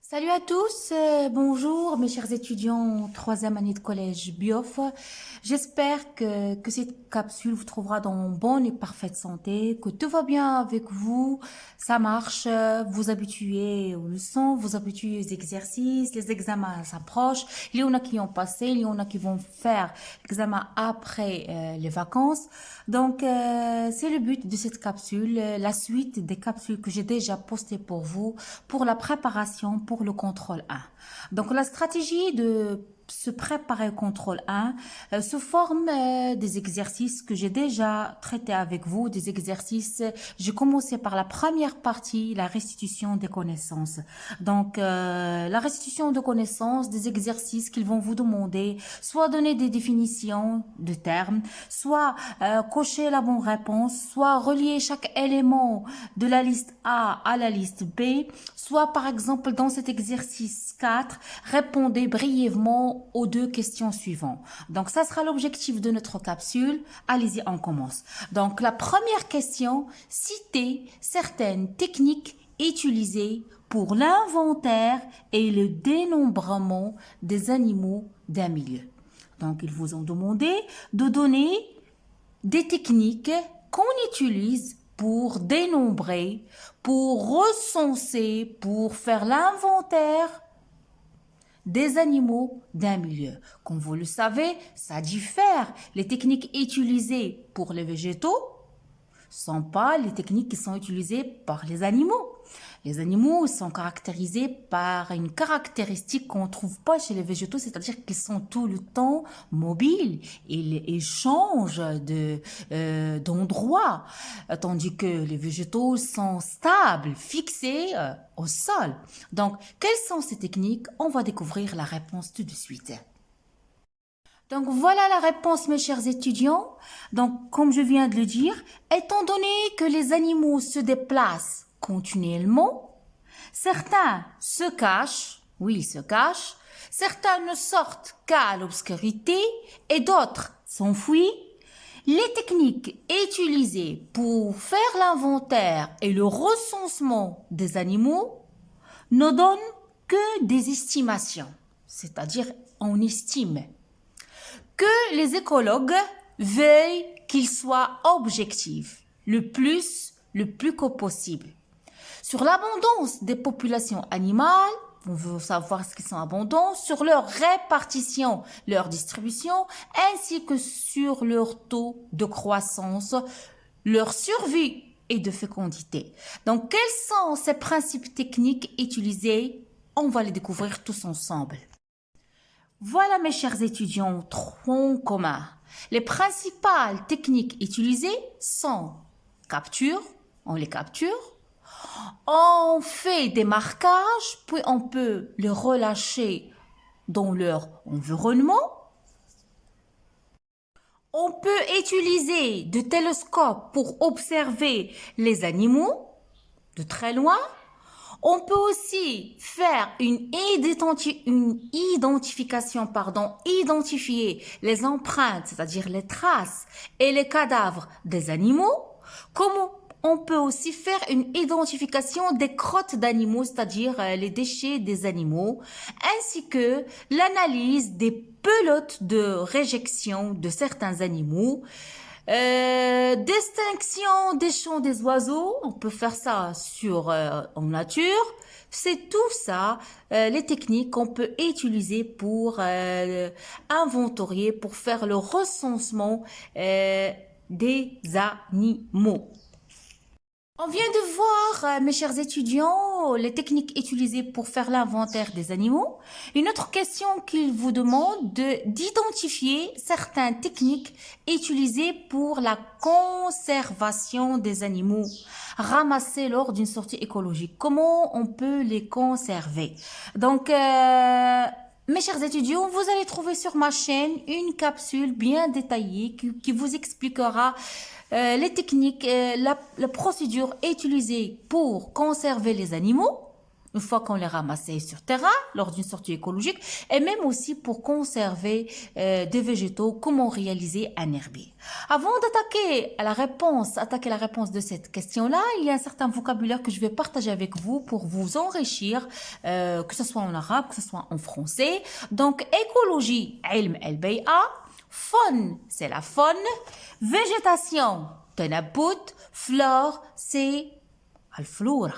Salut à tous, bonjour mes chers étudiants, troisième année de collège Biof. J'espère que cette capsule vous trouvera dans bonne et parfaite santé, que tout va bien avec vous, ça marche, vous habituez aux leçons, vous habituez aux exercices, les examens s'approchent, il y en a qui ont passé, il y en a qui vont faire l'examen après les vacances. Donc c'est le but de cette capsule, la suite des capsules que j'ai déjà postées pour vous, pour la préparation, pour le contrôle 1. Donc la stratégie de se préparer au contrôle 1 se forme des exercices que j'ai déjà traités avec vous, des exercices, j'ai commencé par la première partie, la restitution des connaissances. Donc la restitution de connaissances, des exercices qu'ils vont vous demander, soit donner des définitions de termes, soit cocher la bonne réponse, soit relier chaque élément de la liste A à la liste B, soit par exemple dans cet exercice 4, répondez brièvement aux deux questions suivantes. Donc ça sera l'objectif de notre capsule. Allez-y, on commence. Donc la première question, citez certaines techniques utilisées pour l'inventaire et le dénombrement des animaux d'un milieu. Donc ils vous ont demandé de donner des techniques qu'on utilise pour dénombrer, pour recenser, pour faire l'inventaire des animaux d'un milieu. Comme vous le savez, ça diffère. Les techniques utilisées pour les végétaux sont pas les techniques qui sont utilisées par les animaux. Les animaux sont caractérisés par une caractéristique qu'on ne trouve pas chez les végétaux, c'est-à-dire qu'ils sont tout le temps mobiles. Ils changent d'endroit, tandis que les végétaux sont stables, fixés au sol. Donc, quelles sont ces techniques? On va découvrir la réponse tout de suite. Donc voilà la réponse, mes chers étudiants. Donc comme je viens de le dire, étant donné que les animaux se déplacent continuellement, certains se cachent, oui ils se cachent, certains ne sortent qu'à l'obscurité et d'autres s'enfuient. Les techniques utilisées pour faire l'inventaire et le recensement des animaux ne donnent que des estimations, c'est-à-dire on estime. Que les écologues veuillent qu'ils soient objectifs, le plus que possible. Sur l'abondance des populations animales, on veut savoir ce qui sont abondants, sur leur répartition, leur distribution, ainsi que sur leur taux de croissance, leur survie et de fécondité. Donc, quels sont ces principes techniques utilisés? On va les découvrir tous ensemble. Voilà mes chers étudiants, tronc commun. Les principales techniques utilisées sont capture, on les capture, on fait des marquages, puis on peut les relâcher dans leur environnement. On peut utiliser des télescopes pour observer les animaux de très loin. On peut aussi faire une identification, identifier les empreintes, c'est-à-dire les traces et les cadavres des animaux. Comme on peut aussi faire une identification des crottes d'animaux, c'est-à-dire les déchets des animaux, ainsi que l'analyse des pelotes de réjection de certains animaux. Distinction des chants des oiseaux, on peut faire ça en nature. C'est tout ça, les techniques qu'on peut utiliser pour inventorier, pour faire le recensement des animaux. On vient de voir, mes chers étudiants, les techniques utilisées pour faire l'inventaire des animaux. Une autre question qu'il vous demande d'identifier certaines techniques utilisées pour la conservation des animaux ramassés lors d'une sortie écologique. Comment on peut les conserver? Donc, mes chers étudiants, vous allez trouver sur ma chaîne une capsule bien détaillée qui vous expliquera les techniques, la procédure utilisée pour conserver les animaux. une fois qu'on les ramasse sur terrain, lors d'une sortie écologique, et même aussi pour conserver des végétaux, comment réaliser un herbier. Avant attaquer la réponse de cette question-là, il y a un certain vocabulaire que je vais partager avec vous pour vous enrichir, que ce soit en arabe, que ce soit en français. Donc, écologie, ilm el-bay'a, faune, c'est la faune, végétation, tanabut, flore, c'est al-flora.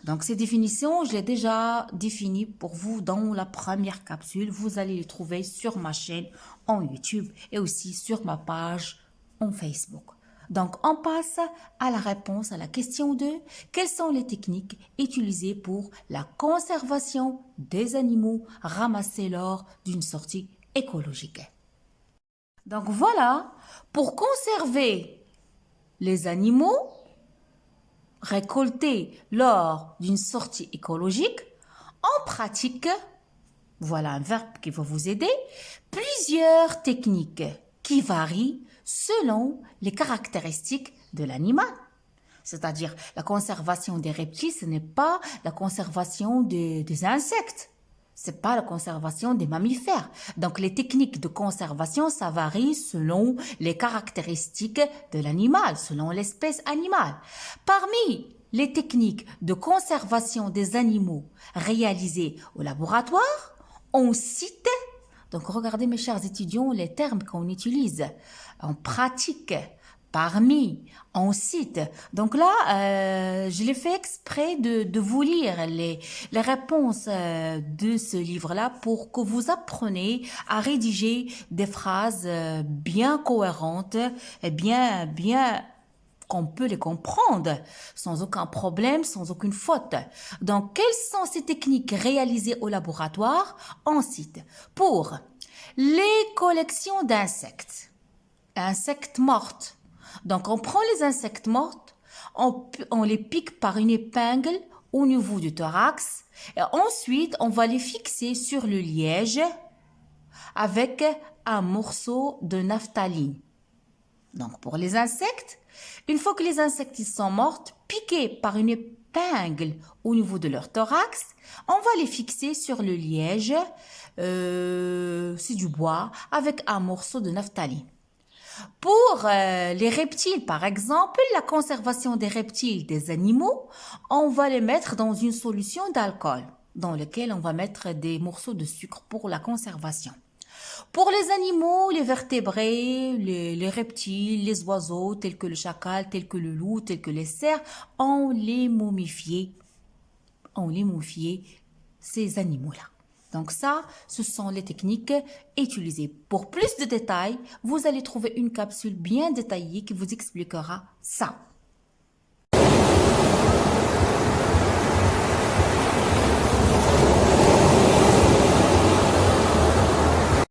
Donc, ces définitions, je l'ai déjà définies pour vous dans la première capsule. Vous allez les trouver sur ma chaîne en YouTube et aussi sur ma page en Facebook. Donc, on passe à la réponse à la question 2. Quelles sont les techniques utilisées pour la conservation des animaux ramassés lors d'une sortie écologique? Donc, voilà, pour conserver les animaux récoltés lors d'une sortie écologique, on pratique, voilà un verbe qui va vous aider, plusieurs techniques qui varient selon les caractéristiques de l'animal. C'est-à-dire, la conservation des reptiles, ce n'est pas la conservation des insectes. C'est pas la conservation des mammifères. Donc, les techniques de conservation, ça varie selon les caractéristiques de l'animal, selon l'espèce animale. Parmi les techniques de conservation des animaux réalisées au laboratoire, on cite, donc regardez mes chers étudiants, les termes qu'on utilise en pratique, parmi, on cite. Donc là, je l'ai fait exprès de vous lire les réponses de ce livre-là pour que vous appreniez à rédiger des phrases bien cohérentes et bien qu'on peut les comprendre sans aucun problème, sans aucune faute. Donc, quelles sont ces techniques réalisées au laboratoire? On cite pour les collections d'insectes, insectes mortes. Donc, on prend les insectes mortes, on les pique par une épingle au niveau du thorax et ensuite, on va les fixer sur le liège avec un morceau de naphtaline. Donc, pour les insectes, une fois que les insectes ils sont morts, piqués par une épingle au niveau de leur thorax, on va les fixer sur le liège, c'est du bois, avec un morceau de naphtaline. Pour les reptiles, par exemple, la conservation des reptiles, des animaux, on va les mettre dans une solution d'alcool, dans laquelle on va mettre des morceaux de sucre pour la conservation. Pour les animaux, les vertébrés, les reptiles, les oiseaux, tels que le chacal, tels que le loup, tels que les cerfs, on les momifiait. Ces animaux-là. Donc ça, ce sont les techniques utilisées. Pour plus de détails, vous allez trouver une capsule bien détaillée qui vous expliquera ça.